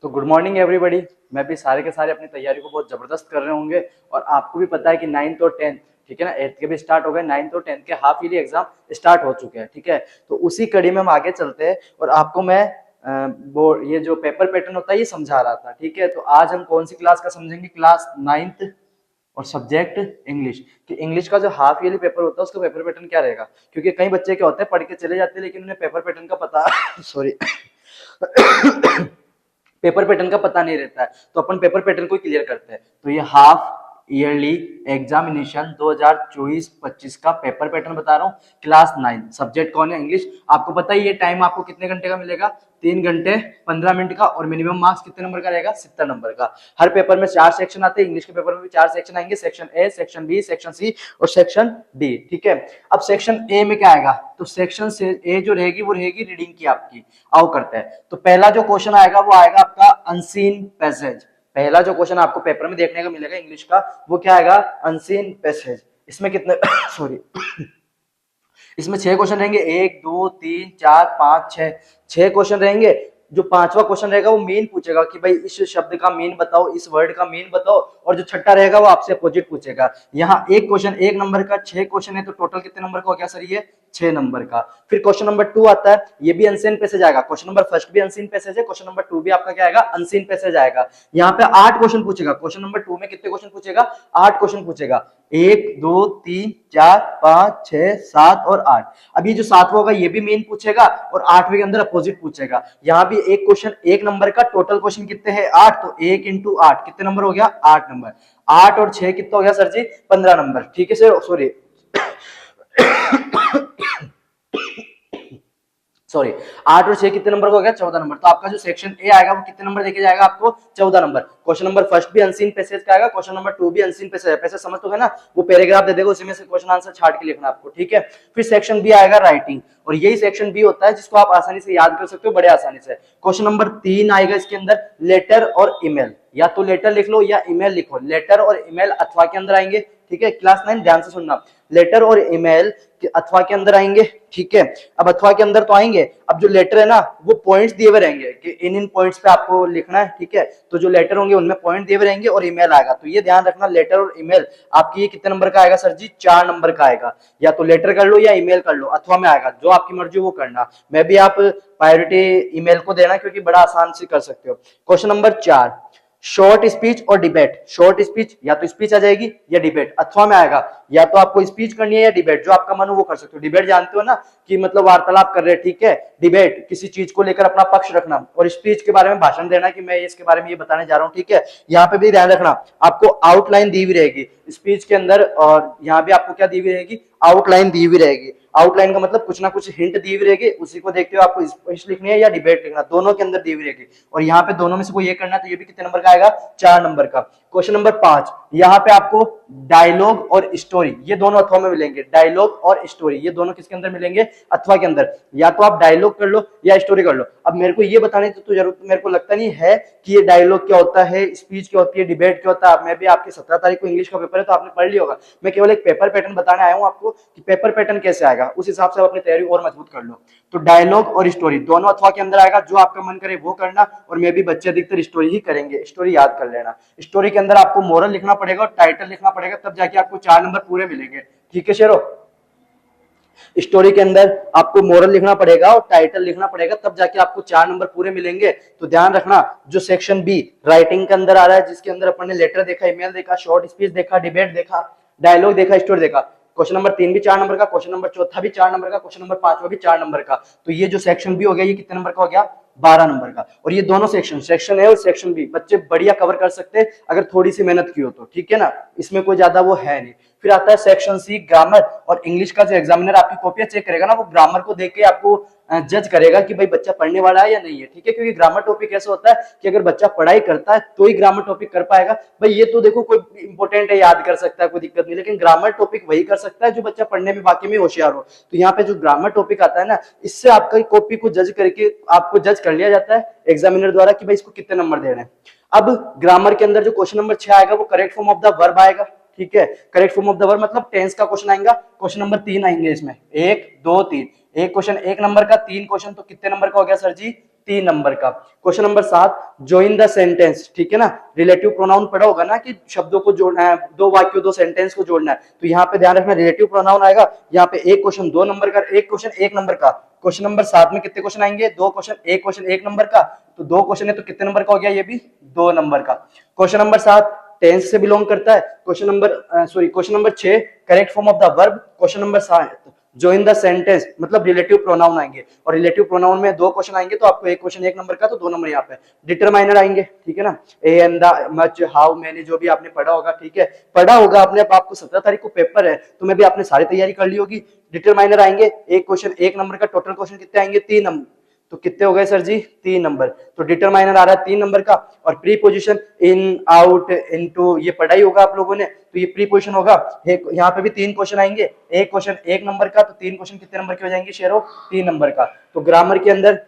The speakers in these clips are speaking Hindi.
तो गुड मॉर्निंग एवरीबॉडी। मैं भी सारे के सारे अपनी तैयारी को बहुत जबरदस्त कर रहे होंगे। और आपको भी पता है कि 9th और 10th, ठीक है ना, 8th के भी स्टार्ट हो गए, 9th और 10th के हाफ ईयरली एग्जाम स्टार्ट हो चुके हैं। ठीक है, तो उसी कड़ी में हम आगे चलते हैं और आपको मैं वो ये जो पेपर पैटर्न होता है ये समझा रहा था। ठीक है, तो आज हम कौन सी क्लास का समझेंगे? क्लास 9th और सब्जेक्ट इंग्लिश। कि इंग्लिश का जो हाफ ईयरली पेपर होता है उसका पेपर पैटर्न क्या रहेगा, क्योंकि कई बच्चे क्या होते हैं पढ़ के चले जाते हैं लेकिन उन्हें पेपर पैटर्न का पता सॉरी पेपर पैटर्न का पता नहीं रहता है। तो अपन पेपर पैटर्न को क्लियर करते हैं। तो ये हाफ ईयरली एग्जामिनेशन 2024-25 का पेपर पैटर्न बता रहा हूँ। क्लास 9 सब्जेक्ट कौन है? इंग्लिश। आपको पता ही ये टाइम आपको कितने घंटे का मिलेगा? 3 घंटे 15 मिनट का। और मिनिमम मार्क्स कितने नंबर का रहेगा? 70 नंबर का। हर पेपर में 4 सेक्शन आते हैं। इंग्लिश के पेपर में भी 4 सेक्शन आएंगे, section A, section B, section C और सेक्शन डी। ठीक है, अब सेक्शन ए में क्या आएगा? तो सेक्शन से ए जो रहेगी वो रहेगी रीडिंग की आपकी। आओ करते हैं। तो पहला जो क्वेश्चन आएगा वो आएगा आपका अनसीन पैसेज। पहला जो क्वेश्चन आपको पेपर में देखने को मिलेगा इंग्लिश का वो क्या आएगा? Unseen passage. इसमें कितने सॉरी इसमें 6 क्वेश्चन रहेंगे। 1 2 3 4 5 6 6 क्वेश्चन रहेंगे। जो पांचवा क्वेश्चन रहेगा वो मीन पूछेगा कि भाई इस शब्द का मीन बताओ, इस वर्ड का मीन बताओ। और जो छठा रहेगा वो आपसे अपोजिट पूछेगा। यहाँ एक क्वेश्चन 1 नंबर का, 6 क्वेश्चन है तो टोटल कितने नंबर का हो गया सर? ये 6 नंबर का। फिर क्वेश्चन नंबर 2 आता है, ये भी अनसीन पैसेज आएगा। क्वेश्चन नंबर फर्स्ट भी अनसीन पैसेज है, क्वेश्चन नंबर 2 भी आपका क्या आएगा? अनसीन पैसेज आएगा। यहाँ पे 8 क्वेश्चन पूछेगा। क्वेश्चन नंबर 2 में कितने क्वेश्चन पूछेगा? 8 क्वेश्चन पूछेगा। 1 2 3 4 5 6 7 और 8। अब ये जो 7वां होगा ये भी मेन पूछेगा और 8वें के अंदर अपोजिट पूछेगा। यहाँ भी एक क्वेश्चन 1 नंबर का, टोटल क्वेश्चन कितने हैं? 8। तो 1 इंटू 8 कितने नंबर हो गया? 8 नंबर। 8 और 6 कितना हो गया सर जी? 15 नंबर। ठीक है सर, सॉरी 8 और 6 कितने नंबर का हो गया? 14 नंबर। तो आपका जो सेक्शन ए आएगा वो कितने नंबर देके जाएगा आपको? 14 नंबर। क्वेश्चन नंबर फर्स्ट भी अनसीन पैसेज का आएगा, क्वेश्चन नंबर 2 भी अनसीन पैसेज है। पैसेज समझ तो है ना? वो पैराग्राफ दे देगा, उसी में से क्वेश्चन आंसर छाट के लिखना आपको। ठीक है, फिर सेक्शन बी आएगा राइटिंग। और यही सेक्शन बी होता है जिसको आप आसानी से याद कर सकते हो, बड़े आसानी से। क्वेश्चन नंबर 3 आएगा इसके अंदर लेटर और ईमेल। या तो लेटर लिख लो या ईमेल लिखो। लेटर और ईमेल अथवा के अंदर आएंगे। ठीक है, क्लास 9 ध्यान से सुनना। लेटर और ईमेल अथवा के अंदर आएंगे। ठीक है, अब अथवा के अंदर तो आएंगे। अब जो लेटर है ना वो पॉइंट्स दिए हुए रहेंगे कि इन पॉइंट्स पे आपको लिखना है। ठीक है, तो जो लेटर होंगे उनमें पॉइंट दिए हुए रहेंगे और ईमेल आएगा। तो ये ध्यान रखना, लेटर और ईमेल आपकी ये कितने नंबर का आएगा सर जी? 4 नंबर का आएगा। या तो लेटर कर लो या ईमेल कर लो, अथवा में आएगा, जो आपकी मर्जी वो करना। मैं भी आप प्रायोरिटी ईमेल को देना क्योंकि बड़ा आसान से कर सकते हो। क्वेश्चन नंबर 4, शॉर्ट स्पीच और डिबेट। शॉर्ट स्पीच या तो स्पीच आ जाएगी या डिबेट अथवा में आएगा। या तो आपको स्पीच करनी है या डिबेट, जो आपका मन हो वो कर सकते हो। डिबेट जानते हो ना कि मतलब वार्तालाप कर रहे हैं। ठीक है, डिबेट किसी चीज को लेकर अपना पक्ष रखना। और स्पीच के बारे में भाषण देना कि मैं इसके बारे में ये बताने जा रहा हूँ। ठीक है, यहाँ पे भी ध्यान रखना, आपको आउटलाइन दी हुई रहेगी स्पीच के अंदर। और यहाँ भी आपको क्या दी हुई रहेगी? आउटलाइन दी हुई रहेगी। आउटलाइन का मतलब कुछ ना कुछ हिंट दी हुई रहेगी, उसी को देखते हुए आपको स्पीच लिखनी है या डिबेट लिखना, दोनों के अंदर दी हुई रहेगी। और यहाँ पे दोनों में से कोई ये करना है तो ये भी कितने नंबर का आएगा? 4 नंबर का। क्वेश्चन नंबर 5, यहाँ पे आपको डायलॉग और स्टोरी, ये दोनों अथवा में मिलेंगे। डायलॉग और स्टोरी ये दोनों किसके अंदर मिलेंगे? अथवा के अंदर। या तो आप डायलॉग कर लो या स्टोरी कर लो। अब मेरे को ये बताने की तो जरूरत मेरे को लगता नहीं है कि ये डायलॉग क्या होता है, स्पीच क्या होती है, डिबेट क्या होता है। मैं भी आपकी 17 तारीख को इंग्लिश का पेपर है तो आपने पढ़ लिया होगा। मैं केवल एक पेपर पैटर्न बताने आया हूँ आपको कि पेपर पैटर्न कैसे आएगा, उस हिसाब से आप अपनी तैयारी और मजबूत कर लो। तो डायलॉग और स्टोरी दोनों अथवा के अंदर आएगा, जो आपका मन करे वो करना। और मैं भी बच्चे अधिकतर स्टोरी ही करेंगे, स्टोरी याद कर लेना। स्टोरी के अंदर आपको मोरल लिखना पड़ेगा और टाइटल लिखना पड़ेगा, तब जाके आपको 4 नंबर पूरे मिलेंगे। ठीक है शेरो, स्टोरी के अंदर आपको मोरल लिखना पड़ेगा और टाइटल लिखना पड़ेगा, तब जाके आपको 4 नंबर पूरे मिलेंगे। तो ध्यान रखना, जो सेक्शन बी राइटिंग के अंदर आ रहा है, जिसके अंदर अपन ने लेटर देखा, ईमेल देखा, शॉर्ट स्पीच देखा, डिबेट देखा, डायलॉग देखा, स्टोरी देखा। क्वेश्चन नंबर 3 भी 4 नंबर का, क्वेश्चन नंबर चौथा भी 4 नंबर का, क्वेश्चन नंबर 5वां भी 4 नंबर का। तो ये जो सेक्शन बी हो गया ये कितने नंबर का हो गया? 12 नंबर का। और ये दोनों सेक्शन ए और सेक्शन बी बच्चे बढ़िया कवर कर सकते हैं अगर थोड़ी सी मेहनत की हो तो। ठीक है ना, इसमें कोई ज्यादा वो है नहीं। फिर आता है सेक्शन सी ग्रामर। और इंग्लिश का जो एग्जामिनर आपकी कॉपियां चेक करेगा ना वो ग्रामर को देख के आपको जज करेगा कि भाई बच्चा पढ़ने वाला है या नहीं है। ठीक है, क्योंकि ग्रामर टॉपिक ऐसा होता है कि अगर बच्चा पढ़ाई करता है तो ही ग्रामर टॉपिक कर पाएगा। भाई ये तो देखो कोई इंपॉर्टेंट है, याद कर सकता है, कोई दिक्कत नहीं, लेकिन ग्रामर टॉपिक वही कर सकता है जो बच्चा पढ़ने में वाकई में होशियार हो। तो यहाँ पे जो ग्रामर टॉपिक आता है ना, इससे आपका कॉपी को जज करके आपको जज कर लिया जाता है एग्जामिनर द्वारा कि भाई इसको कितने नंबर दे रहे हैं। अब ग्रामर के अंदर जो क्वेश्चन नंबर 6 आएगा वो correct form of the verb आएगा। ठीक है, correct form of the verb मतलब टेंस का क्वेश्चन आएगा। क्वेश्चन नंबर 3 आएंगे इसमें, 1 2 3। एक क्वेश्चन 1 नंबर का, 3 क्वेश्चन तो कितने नंबर का हो गया सर जी? 3 नंबर का। Question number 7, join the sentence, ठीक है ना, रिलेटिव प्रोनाउन पढ़ा होगा ना कि शब्दों को जोड़ना है, दो वाक्यों दो सेंटेंस को जोड़ना है, तो यहाँ पे ध्यान रखना रिलेटिव प्रोनाउन आएगा। यहाँ पे एक क्वेश्चन 2 नंबर का, एक क्वेश्चन 1 नंबर का। क्वेश्चन नंबर 7 में कितने क्वेश्चन आएंगे, 2 क्वेश्चन 1 नंबर का, तो 2 क्वेश्चन है तो कितने नंबर का हो गया, ये भी 2 नंबर का। क्वेश्चन नंबर 7 टेंस से बिलोंग करता है। Question number 6 correct form of the verb. Question number 7 join the sentence, मतलब रिलेटिव प्रोनाउन आएंगे, और रिलेटिव प्रोनाउन में 2 क्वेश्चन आएंगे, तो आपको एक क्वेश्चन 1 नंबर का, तो 2 नंबर यहाँ पे। डिटरमाइनर आएंगे, ठीक है ना, A and the, much, how, many, जो भी आपने पढ़ा होगा, ठीक है, पढ़ा होगा आपने, अब आपको 17 तारीख को पेपर है, तो मैं भी आपने सारी तैयारी कर ली होगी। डिटरमाइनर आएंगे, एक क्वेश्चन 1 नंबर का, टोटल क्वेश्चन कितने आएंगे, 3 नंबर, तो कितने हो गए सर जी, 3 नंबर। तो डिटरमाइनर आ रहा है 3 नंबर का। और प्रीपोजिशन इन, आउट, इनटू, ये पढ़ा ही होगा आप लोगों ने, तो ये प्रीपोजिशन होगा। यहाँ पे भी 3 क्वेश्चन आएंगे, एक क्वेश्चन 1 नंबर का, तो 3 क्वेश्चन कितने नंबर के हो जाएंगे शेरो, 3 नंबर का। तो ग्रामर के अंदर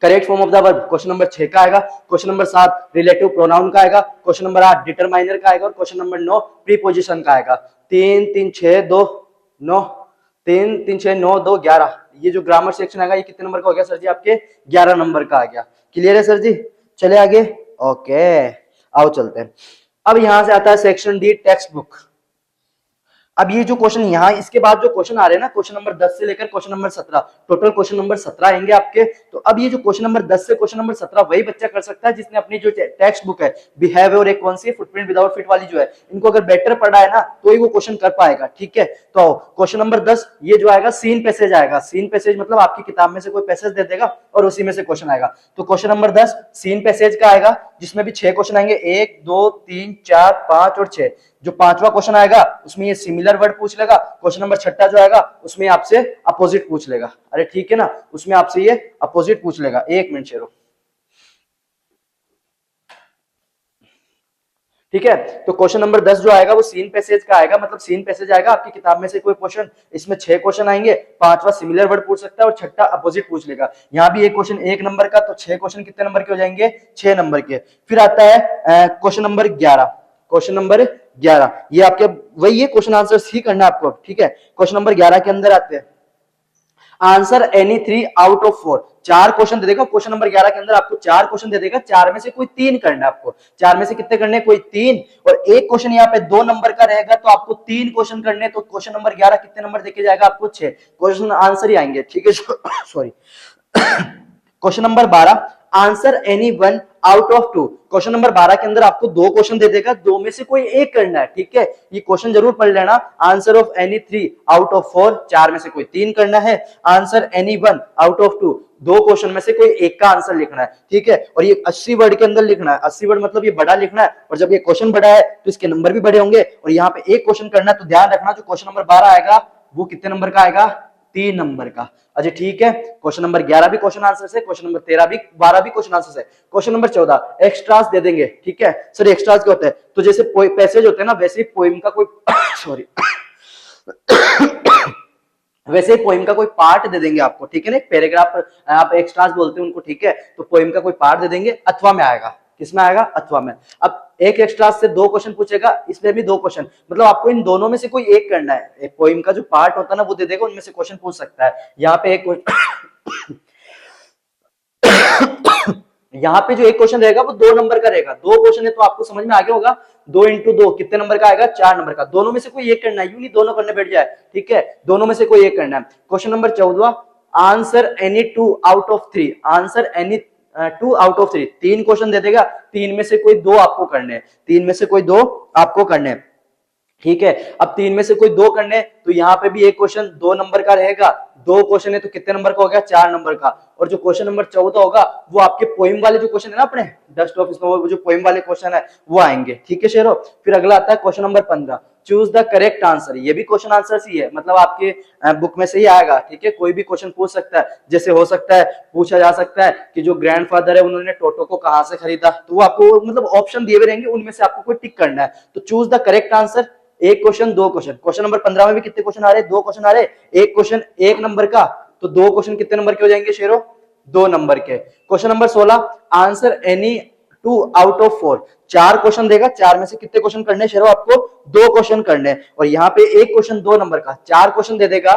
correct form of the verb question number 6 का आएगा, क्वेश्चन नंबर 7 रिलेटिव प्रोनाउन का आएगा, क्वेश्चन नंबर 8 डिटरमाइनर का आएगा, और क्वेश्चन नंबर 9 प्रीपोजिशन का आएगा। 3 3 6 2 9, 3 3 6 9 2 11, ये जो ग्रामर सेक्शन आएगा ये कितने नंबर का हो गया सर जी, आपके 11 नंबर का आ गया। क्लियर है सर जी, चले आगे, ओके, आओ चलते हैं। अब यहां से आता है सेक्शन डी, टेक्स्ट बुक। अब ये जो क्वेश्चन यहाँ, इसके बाद जो क्वेश्चन आ रहे हैं ना, क्वेश्चन नंबर 10 से लेकर question number 17, total question number 17 आएंगे आपके। तो अब ये जो क्वेश्चन नंबर 10 से क्वेश्चन नंबर 17 वही बच्चा कर सकता है जिसने अपनी जो टेक्स्ट बुक है, बिहेवियर, एक कौन सी फुटप्रिंट विदाउट फिट वाली जो है, इनको अगर बेटर पढ़ा है ना, तो ही वो क्वेश्चन कर पाएगा, ठीक है। तो क्वेश्चन नंबर 10 ये जो आएगा सीन पैसेज आएगा। सीन पैसेज मतलब आपकी किताब में से कोई पैसेज दे देगा और उसी में से क्वेश्चन आएगा। तो क्वेश्चन नंबर 10 सीन पैसेज का आएगा, जिसमें भी 6 क्वेश्चन आएंगे, 1 2 3 4 5 और 6। जो 5वां क्वेश्चन आएगा उसमें ये सिमिलर वर्ड पूछ लेगा। क्वेश्चन नंबर 6 जो आएगा उसमें आपसे अपोजिट पूछ लेगा। अरे ठीक है ना, उसमें आपसे ये अपोजिट पूछ लेगा। 1 मिनट शेरो, ठीक है। तो क्वेश्चन नंबर 10 जो आएगा वो सीन पैसेज का आएगा, मतलब सीन पैसेज आएगा आपकी किताब में से कोई क्वेश्चन, इसमें 6 क्वेश्चन आएंगे, 5वां सिमिलर वर्ड पूछ सकता है और 6ठा अपोजिट पूछ लेगा। यहाँ भी एक क्वेश्चन 1 नंबर का, तो 6 क्वेश्चन कितने नंबर के हो जाएंगे, 6 नंबर के। फिर आता है क्वेश्चन नंबर 11। क्वेश्चन नंबर 11 ये आपके वही है, क्वेश्चन आंसर ही करना है आपको, ठीक है। क्वेश्चन नंबर 11 के अंदर आते हैं, answer any 3 out of 4। 4 question दे देगा क्वेश्चन नंबर 11 के अंदर, आपको 4 क्वेश्चन दे देगा, 4 में से कोई 3 करना है आपको। 4 में से कितने करने, कोई 3, और एक क्वेश्चन यहाँ पे 2 नंबर का रहेगा, तो आपको 3 क्वेश्चन करने। तो क्वेश्चन नंबर 11 कितने नंबर देके जाएगा आपको, 6 क्वेश्चन आंसर ही आएंगे, ठीक है। Sorry. Question number 12, answer any 1 out of 2। Question number 12 के अंदर आपको 2 क्वेश्चन दे देगा, 2 में से कोई एक करना है, ठीक है। ये क्वेश्चन जरूर पढ़ लेना। Answer of any 3 out of 4, 4 में से कोई 3 करना है। Answer any 1 out of 2, 2 question में से कोई एक का आंसर लिखना है, ठीक है। और ये 80 वर्ड के अंदर लिखना है। 80 वर्ड मतलब ये बड़ा लिखना है, और जब ये क्वेश्चन बड़ा है तो इसके नंबर भी बड़े होंगे। और यहाँ पे एक क्वेश्चन करना है, तो ध्यान रखना जो क्वेश्चन नंबर 12 आएगा वो कितने नंबर का आएगा, 3 नंबर का। अच्छा ठीक है, क्वेश्चन नंबर 11 भी क्वेश्चन आंसर से, क्वेश्चन नंबर 13 भी, 12 भी क्वेश्चन आंसर से। क्वेश्चन नंबर 14 एक्स्ट्रास दे देंगे, ठीक है। सर एक्स्ट्रास क्या होता है, तो जैसे पैसेज होते हैं ना, वैसे ही पोइम का कोई सॉरी वैसे ही पोइम का कोई पार्ट दे देंगे आपको, ठीक है ना। एक पैराग्राफ आप एक्स्ट्रास बोलते हैं उनको, ठीक है। तो पोइम का कोई पार्ट दे देंगे, अथवा में आएगा, किसमें आएगा, अथवा में। अब एक एक्स्ट्रा से 2 क्वेश्चन पूछेगा, इसमें भी 2 क्वेश्चन, मतलब आपको इन दोनों में से कोई एक करना है। एक पोइम का जो पार्ट होता है ना वो दे देगा, उनमें से क्वेश्चन पूछ सकता है। यहाँ पे एक यहाँ पे जो एक क्वेश्चन रहेगा वो 2 नंबर का रहेगा। 2 क्वेश्चन है तो आपको समझ में आ गया होगा, 2 इंटू 2 कितने नंबर का आएगा, 4 नंबर का। दोनों में से कोई एक करना है, यूं नहीं दोनों करने बैठ जाए, ठीक है। दोनों में से कोई एक करना है। Question number 14 answer any 2 out of 3। Answer any 2 out of 3, 3 question दे देगा, 3 में से कोई 2 आपको करने हैं, 3 में से कोई 2 आपको करने हैं, ठीक है। अब 3 में से कोई 2 करने, तो यहाँ पे भी एक क्वेश्चन 2 नंबर का रहेगा। 2 क्वेश्चन है तो कितने नंबर का हो गया, 4 नंबर का। और जो क्वेश्चन नंबर 14 होगा वो आपके पोइम वाले जो क्वेश्चन है ना अपने डस्ट ऑफ स्नो, वो जो पोइम वाले क्वेश्चन है वो आएंगे, ठीक है शेरो। फिर अगला आता है question number 15 choose the correct answer. ये भी क्वेश्चन आंसर ही है, मतलब आपके बुक में से ही आएगा, ठीक है। कोई भी क्वेश्चन पूछ सकता है, जैसे हो सकता है पूछा जा सकता है कि जो ग्रैंडफादर है उन्होंने टोटो को कहां से खरीदा, तो वो आपको मतलब ऑप्शन दिए हुए रहेंगे, उनमें से आपको कोई टिक करना है। तो चूज द करेक्ट आंसर, एक क्वेश्चन 2 क्वेश्चन। क्वेश्चन नंबर 15 में भी कितने क्वेश्चन आ रहे हैं, 2 क्वेश्चन आ रहे हैं। एक क्वेश्चन 1 नंबर का, तो 2 क्वेश्चन कितने नंबर के हो जाएंगे शेरो, 2 नंबर के। Question number 16 answer any 2 out of 4। 4 question देगा, 4 में से कितने क्वेश्चन करने शेरो, आपको 2 क्वेश्चन करने। और यहाँ पे एक क्वेश्चन 2 नंबर का, 4 क्वेश्चन दे देगा,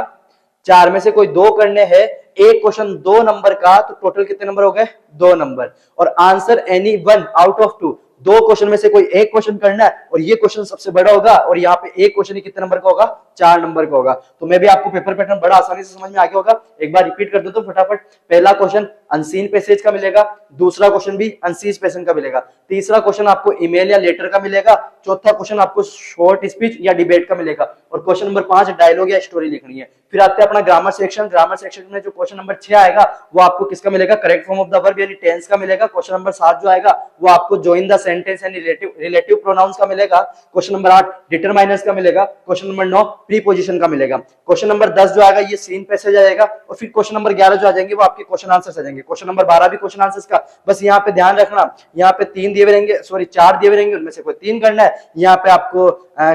चार में से कोई दो करने हैं, एक क्वेश्चन 2 नंबर का, तो टोटल कितने नंबर हो गए? 2 नंबर। और answer any one out of two, दो क्वेश्चन में से कोई एक क्वेश्चन करना है और ये क्वेश्चन सबसे बड़ा होगा, और यहाँ पे एक क्वेश्चन ही कितने नंबर का होगा? 4 नंबर का होगा। तो मैं भी आपको पेपर पैटर्न बड़ा आसानी से समझ में आ गया होगा। एक बार रिपीट कर देता हूं फटाफट। पहला क्वेश्चन अनसीन पैसेज का मिलेगा, दूसरा क्वेश्चन भी अनसीन पैसेज का मिलेगा, तीसरा क्वेश्चन आपको ईमेल या लेटर का मिलेगा, चौथा क्वेश्चन आपको शॉर्ट स्पीच या डिबेट का मिलेगा, और क्वेश्चन नंबर 5 डायलॉग या स्टोरी लिखनी है। फिर आते हैं अपना ग्रामर सेक्शन। ग्रामर सेक्शन में जो क्वेश्चन नंबर 6 आएगा वो आपको किसका मिलेगा? Correct form of the verb यानी टेंस का मिलेगा। क्वेश्चन नंबर 7 जो आएगा वो आपको जॉइन द सेंटेंस यानी रिलेटिव प्रोनाउंस का मिलेगा। क्वेश्चन नंबर 8 डिटरमाइनर्स का मिलेगा। क्वेश्चन नंबर 9 प्रीपोजिशन का मिलेगा। क्वेश्चन नंबर 10 जो आएगा ये सीन पैसेज आएगा, और फिर क्वेश्चन नंबर 11 जो आ जाएंगे वो आपके क्वेश्चन आंसर्स आ जाएंगे। क्वेश्चन नंबर 12 भी क्वेश्चन आंसर्स का। बस यहाँ पे ध्यान रखना, यहाँ पे 3 दिए हुए रहेंगे, सॉरी 4 दिए हुए रहेंगे, उनमें से कोई 3 करना है। यहाँ पे आपको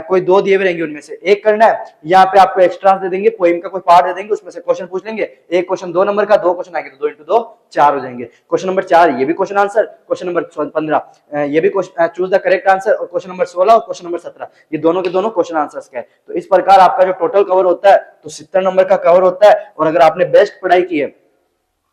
कोई 2 दिए हुए रहेंगे, उनमें से 1 करना है। यहाँ पे आपको एक्स्ट्रा दे देंगे, पोइम का कोई पार्ट दे देंगे, उसमें से क्वेश्चन पूछ लेंगे। एक क्वेश्चन 2 नंबर का, 2 क्वेश्चन आएंगे तो 2 इंटू 2 4 हो जाएंगे। क्वेश्चन नंबर 4 ये भी क्वेश्चन आंसर। क्वेश्चन नंबर 15 ये भी चूज द करेक्ट आंसर, और क्वेश्चन नंबर 16 और क्वेश्चन नंबर 17 ये दोनों के दोनों क्वेश्चन आंसर्स का है। तो इस प्रकार आपका जो टोटल कवर होता है तो 70 नंबर का कवर होता है। और अगर आपने बेस्ट पढ़ाई की है,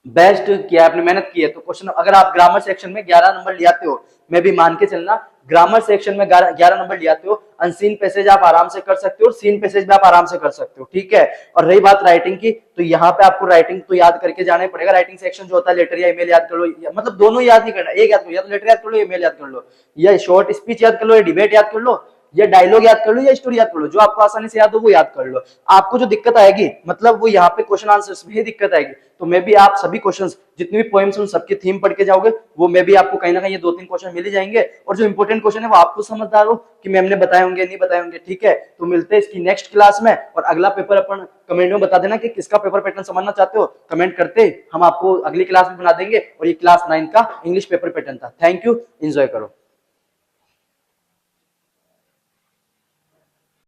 बेस्ट किया, आपने मेहनत की है, तो क्वेश्चन अगर आप ग्रामर सेक्शन में 11 नंबर ले आते हो, मैं भी मान के चलना ग्रामर सेक्शन में 11 नंबर ले आते हो, अनसीन पैसेज आप आराम से कर सकते हो और सीन पैसेज भी आप आराम से कर सकते हो, ठीक है। और रही बात राइटिंग की, तो यहाँ पे आपको राइटिंग तो याद करके जाना ही पड़ेगा। राइटिंग सेक्शन जो होता है लेटर या ईमेल याद कर लो, मतलब दोनों याद नहीं करना, एक याद करो, या तो लेटर याद कर लो या ईमेल याद कर लो, या शॉर्ट स्पीच याद कर लो, या डिबेट याद कर लो, या डायलॉग याद कर लो, या स्टोरी याद कर लो, जो आपको आसानी से याद हो वो याद कर लो। आपको जो दिक्कत आएगी मतलब वो यहाँ पे क्वेश्चन आंसर्स में ही दिक्कत आएगी। तो मे भी आप सभी क्वेश्चंस जितने भी पोएम्स उन सबकी थीम पढ़ के जाओगे, वो मे भी आपको कहीं ना कहीं ये 2-3 क्वेश्चन मिल ही जाएंगे। और जो इंपॉर्टेंट क्वेश्चन है वो आपको समझदार हो कि मैम ने बताए होंगे नहीं बताए होंगे, ठीक है। तो मिलते हैं इसकी नेक्स्ट क्लास में, और अगला पेपर अपन कमेंट में बता देना कि किसका पेपर पैटर्न समझना चाहते हो, कमेंट करते हम आपको अगली क्लास में बना देंगे। और ये क्लास 9 का इंग्लिश पेपर पैटर्न था। थैंक यू, एंजॉय करो।